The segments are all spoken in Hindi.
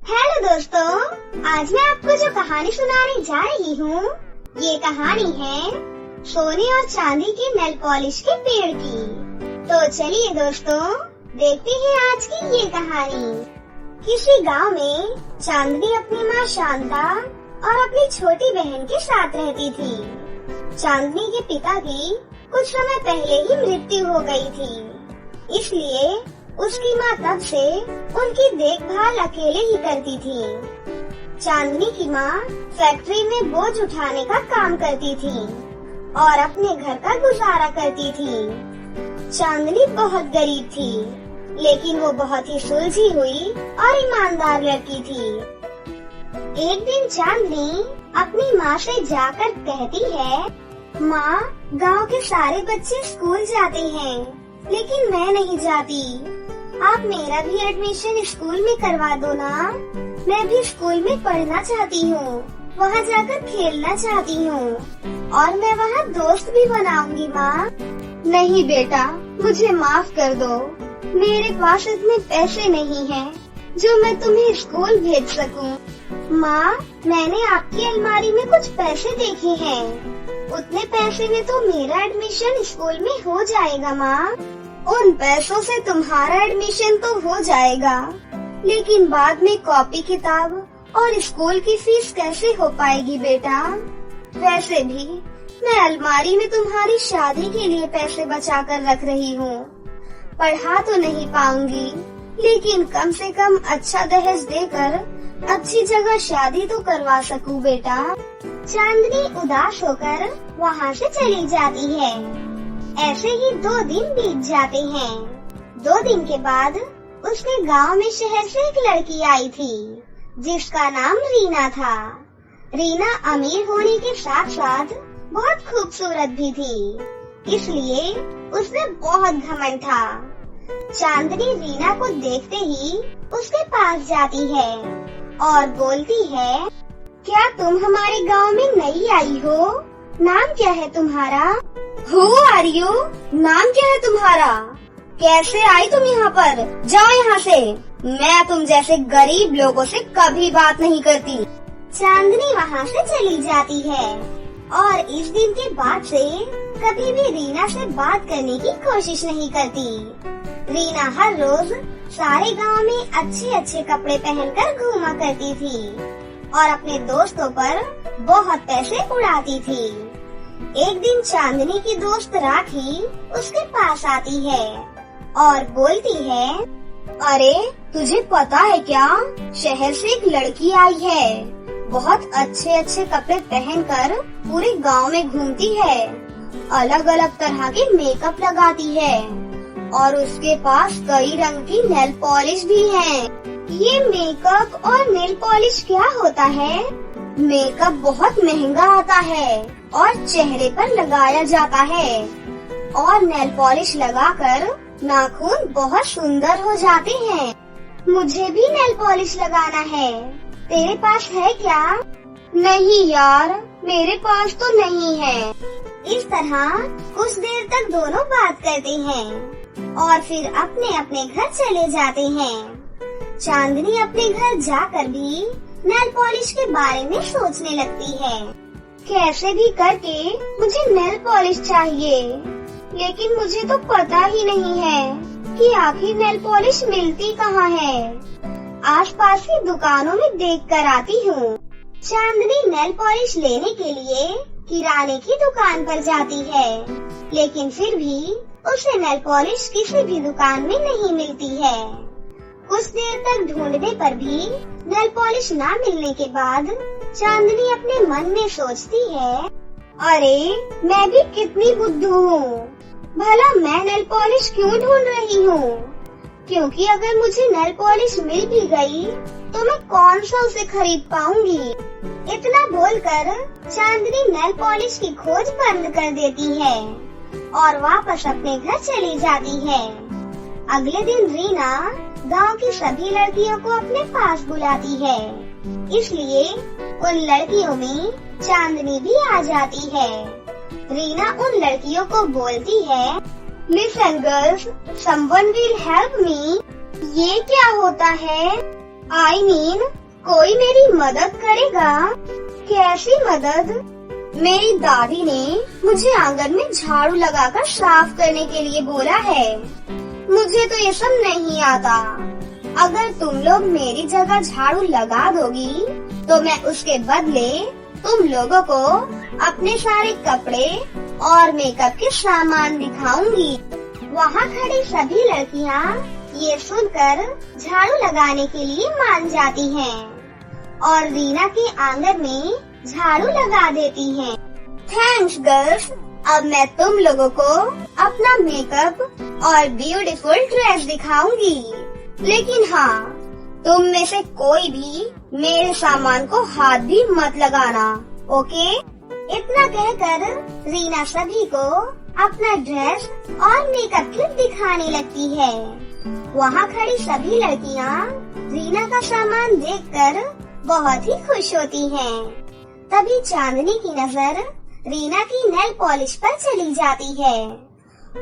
हेलो दोस्तों, आज मैं आपको जो कहानी सुनाने जा रही हूँ, ये कहानी है सोने और चांदी के नेल पॉलिश के पेड़ की। तो चलिए दोस्तों, देखते हैं आज की ये कहानी। किसी गांव में चांदनी अपनी माँ शांता और अपनी छोटी बहन के साथ रहती थी। चांदनी के पिता की कुछ समय पहले ही मृत्यु हो गई थी, इसलिए उसकी माँ तब से उनकी देखभाल अकेले ही करती थी। चांदनी की माँ फैक्ट्री में बोझ उठाने का काम करती थी और अपने घर का गुजारा करती थी। चांदनी बहुत गरीब थी, लेकिन वो बहुत ही सुलझी हुई और ईमानदार लड़की थी। एक दिन चांदनी अपनी माँ से जाकर कहती है, माँ, गांव के सारे बच्चे स्कूल जाते हैं, लेकिन मैं नहीं जाती। आप मेरा भी एडमिशन स्कूल में करवा दो ना। मैं भी स्कूल में पढ़ना चाहती हूँ, वहाँ जाकर खेलना चाहती हूँ और मैं वहाँ दोस्त भी बनाऊंगी माँ। नहीं बेटा, मुझे माफ कर दो, मेरे पास इतने पैसे नहीं हैं जो मैं तुम्हें स्कूल भेज सकूं। माँ, मैंने आपकी अलमारी में कुछ पैसे देखे हैं, उतने पैसे में तो मेरा एडमिशन स्कूल में हो जाएगा माँ। उन पैसों से तुम्हारा एडमिशन तो हो जाएगा, लेकिन बाद में कॉपी किताब और स्कूल की फीस कैसे हो पाएगी बेटा। वैसे भी मैं अलमारी में तुम्हारी शादी के लिए पैसे बचा कर रख रही हूँ। पढ़ा तो नहीं पाऊंगी, लेकिन कम से कम अच्छा दहेज देकर अच्छी जगह शादी तो करवा सकूं बेटा। चांदनी उदास होकर वहाँ से चली जाती है। ऐसे ही 2 दिन बीत जाते हैं। 2 दिन के बाद उसके गांव में शहर से एक लड़की आई थी, जिसका नाम रीना था। रीना अमीर होने के साथ साथ बहुत खूबसूरत भी थी, इसलिए उसमें बहुत घमंड था। चांदनी रीना को देखते ही उसके पास जाती है और बोलती है, क्या तुम हमारे गांव में नई आई हो? नाम क्या है तुम्हारा? Who are you? नाम क्या है तुम्हारा? कैसे आई तुम यहाँ पर? जाओ यहाँ से, मैं तुम जैसे गरीब लोगों से कभी बात नहीं करती। चांदनी वहाँ से चली जाती है और इस दिन के बाद से कभी भी रीना से बात करने की कोशिश नहीं करती। रीना हर रोज सारे गांव में अच्छे अच्छे कपड़े पहनकर घूमा करती थी और अपने दोस्तों पर बहुत पैसे उड़ाती थी। एक दिन चांदनी की दोस्त राखी उसके पास आती है और बोलती है, अरे तुझे पता है क्या, शहर से एक लड़की आई है, बहुत अच्छे अच्छे कपड़े पहनकर पूरे गांव में घूमती है, अलग अलग तरह के मेकअप लगाती है और उसके पास कई रंग की नेल पॉलिश भी है। ये मेकअप और नेल पॉलिश क्या होता है? मेकअप बहुत महंगा आता है और चेहरे पर लगाया जाता है और नेल पॉलिश लगाकर नाखून बहुत सुंदर हो जाते हैं। मुझे भी नेल पॉलिश लगाना है, तेरे पास है क्या? नहीं यार, मेरे पास तो नहीं है। इस तरह कुछ देर तक दोनों बात करते हैं और फिर अपने अपने घर चले जाते हैं। चांदनी अपने घर जाकर भी नेल पॉलिश के बारे में सोचने लगती है। कैसे भी करके मुझे नेल पॉलिश चाहिए, लेकिन मुझे तो पता ही नहीं है कि आखिर नेल पॉलिश मिलती कहाँ है। आसपास की दुकानों में देख कर आती हूँ। चांदनी नेल पॉलिश लेने के लिए किराने की दुकान पर जाती है, लेकिन फिर भी उसे नेल पॉलिश किसी भी दुकान में नहीं मिलती है। कुछ देर तक ढूंढने पर भी नेल पॉलिश ना मिलने के बाद चांदनी अपने मन में सोचती है, अरे मैं भी कितनी बुद्धू हूँ, भला मैं नेल पॉलिश क्यों ढूंढ रही हूँ? क्योंकि अगर मुझे नेल पॉलिश मिल भी गई तो मैं कौन सा उसे खरीद पाऊंगी। इतना बोलकर चांदनी नेल पॉलिश की खोज बंद कर देती है और वापस अपने घर चली जाती है। अगले दिन रीना गांव की सभी लड़कियों को अपने पास बुलाती है, इसलिए उन लड़कियों में चांदनी भी आ जाती है। रीना उन लड़कियों को बोलती है, listen girls, someone will help me. ये क्या होता है? I mean, कोई मेरी मदद करेगा? कैसी मदद? मेरी दादी ने मुझे आंगन में झाड़ू लगाकर साफ करने के लिए बोला है। मुझे तो ये सब नहीं आता। अगर तुम लोग मेरी जगह झाड़ू लगा दोगी तो मैं उसके बदले तुम लोगों को अपने सारे कपड़े और मेकअप के सामान दिखाऊंगी। वहाँ खड़ी सभी लड़कियाँ ये सुनकर झाड़ू लगाने के लिए मान जाती हैं और रीना के आंगन में झाड़ू लगा देती हैं। थैंक्स गर्ल्स, अब मैं तुम लोगों को अपना मेकअप और ब्यूटीफुल ड्रेस दिखाऊंगी। लेकिन हाँ, तुम में से कोई भी मेरे सामान को हाथ भी मत लगाना, ओके? इतना कहकर रीना सभी को अपना ड्रेस और मेकअप किट दिखाने लगती है। वहाँ खड़ी सभी लड़कियाँ रीना का सामान देखकर बहुत ही खुश होती हैं। तभी चांदनी की नजर रीना की नेल पॉलिश पर चली जाती है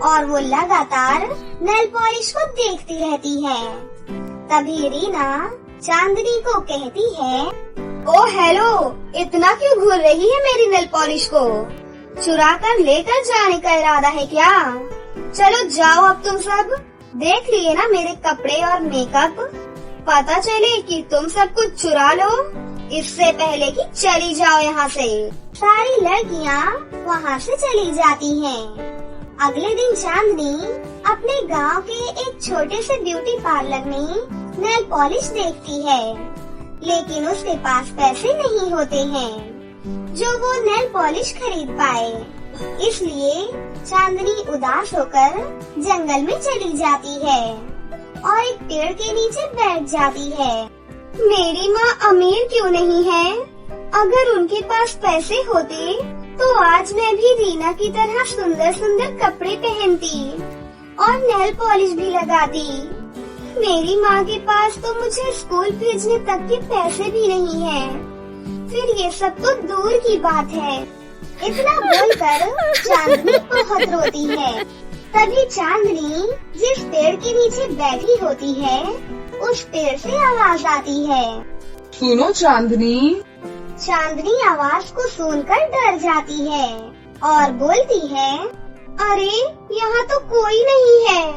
और वो लगातार नेल पॉलिश को देखती रहती है। तभी रीना चांदनी को कहती है, ओ हेलो, इतना क्यों घूर रही है मेरी नेल पॉलिश को? चुरा कर लेकर जाने का इरादा है क्या? चलो जाओ, अब तुम सब देख लिए ना मेरे कपड़े और मेकअप। पता चले कि तुम सब कुछ चुरा लो इससे पहले कि चली जाओ यहाँ से। सारी लड़कियाँ वहाँ से चली जाती हैं। अगले दिन चांदनी अपने गांव के एक छोटे से ब्यूटी पार्लर में नेल पॉलिश देखती है, लेकिन उसके पास पैसे नहीं होते हैं जो वो नेल पॉलिश खरीद पाए। इसलिए चांदनी उदास होकर जंगल में चली जाती है और एक पेड़ के नीचे बैठ जाती है। मेरी माँ अमीर क्यों नहीं है? अगर उनके पास पैसे होते तो आज मैं भी रीना की तरह सुंदर सुंदर कपड़े पहनती और नेल पॉलिश भी लगाती। मेरी माँ के पास तो मुझे स्कूल भेजने तक के पैसे भी नहीं है, फिर ये सब तो दूर की बात है। इतना बोलकर चांदनी बहुत रोती है। तभी चांदनी जिस पेड़ के नीचे बैठी होती है उस पेड़ से आवाज आती है, सुनो चांदनी। चांदनी आवाज को सुनकर डर जाती है और बोलती है, अरे यहाँ तो कोई नहीं है,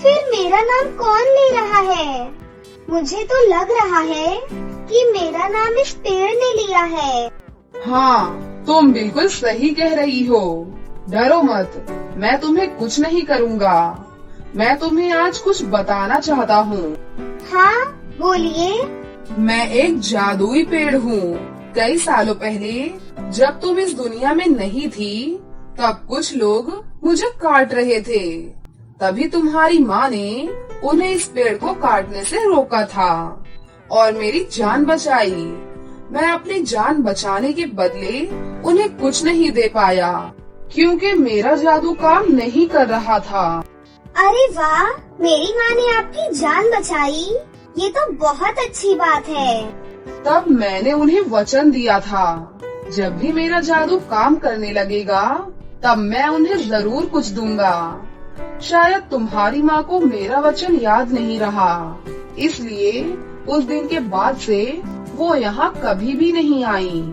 फिर मेरा नाम कौन ले रहा है? मुझे तो लग रहा है कि मेरा नाम इस पेड़ ने लिया है। हाँ, तुम बिल्कुल सही कह रही हो। डरो मत, मैं तुम्हें कुछ नहीं करूँगा। मैं तुम्हें आज कुछ बताना चाहता हूँ। हाँ, बोलिए। मैं एक जादुई पेड़ हूँ। कई सालों पहले जब तुम इस दुनिया में नहीं थी, तब कुछ लोग मुझे काट रहे थे। तभी तुम्हारी माँ ने उन्हें इस पेड़ को काटने से रोका था और मेरी जान बचाई। मैं अपनी जान बचाने के बदले उन्हें कुछ नहीं दे पाया, क्योंकि मेरा जादू काम नहीं कर रहा था। अरे वाह, मेरी माँ ने आपकी जान बचाई, ये तो बहुत अच्छी बात है। तब मैंने उन्हें वचन दिया था, जब भी मेरा जादू काम करने लगेगा तब मैं उन्हें जरूर कुछ दूंगा। शायद तुम्हारी माँ को मेरा वचन याद नहीं रहा, इसलिए उस दिन के बाद से वो यहाँ कभी भी नहीं आई,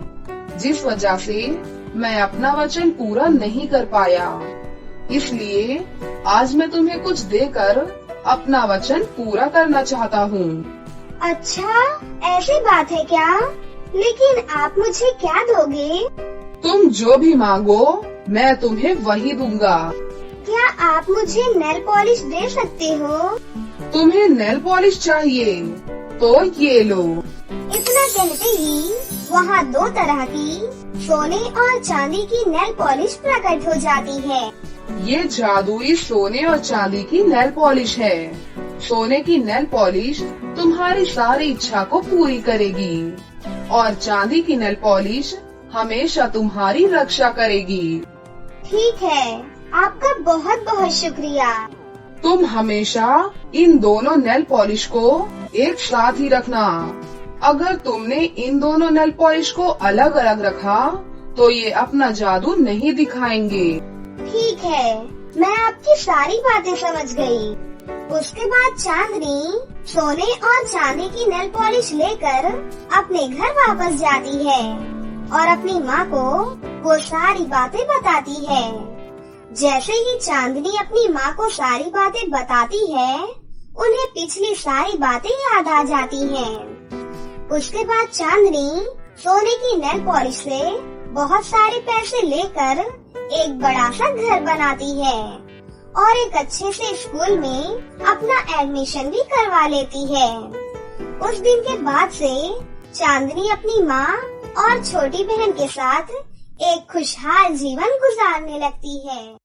जिस वजह से मैं अपना वचन पूरा नहीं कर पाया। इसलिए आज मैं तुम्हें कुछ देकर अपना वचन पूरा करना चाहता हूँ। अच्छा, ऐसी बात है क्या? लेकिन आप मुझे क्या दोगे? तुम जो भी मांगो मैं तुम्हें वही दूंगा। क्या आप मुझे नेल पॉलिश दे सकते हो? तुम्हें नेल पॉलिश चाहिए तो ये लो। इतना कहते ही वहाँ 2 तरह की सोने और चांदी की नेल पॉलिश प्रकट हो जाती है। ये जादुई सोने और चांदी की नेल पॉलिश है। सोने की नेल पॉलिश तुम्हारी सारी इच्छा को पूरी करेगी और चांदी की नेल पॉलिश हमेशा तुम्हारी रक्षा करेगी। ठीक है, आपका बहुत बहुत शुक्रिया। तुम हमेशा इन दोनों नेल पॉलिश को एक साथ ही रखना। अगर तुमने इन दोनों नेल पॉलिश को अलग अलग रखा तो ये अपना जादू नहीं दिखाएंगे। ठीक है, मैं आपकी सारी बातें समझ गई। उसके बाद चांदनी सोने और चांदी की नेल पॉलिश लेकर अपने घर वापस जाती है और अपनी माँ को वो सारी बातें बताती है। जैसे ही चांदनी अपनी माँ को सारी बातें बताती है, उन्हें पिछली सारी बातें याद आ जाती हैं। उसके बाद चांदनी सोने की नेल पॉलिश से बहुत सारे पैसे लेकर एक बड़ा सा घर बनाती है और एक अच्छे से स्कूल में अपना एडमिशन भी करवा लेती है। उस दिन के बाद से चांदनी अपनी माँ और छोटी बहन के साथ एक खुशहाल जीवन गुजारने लगती है।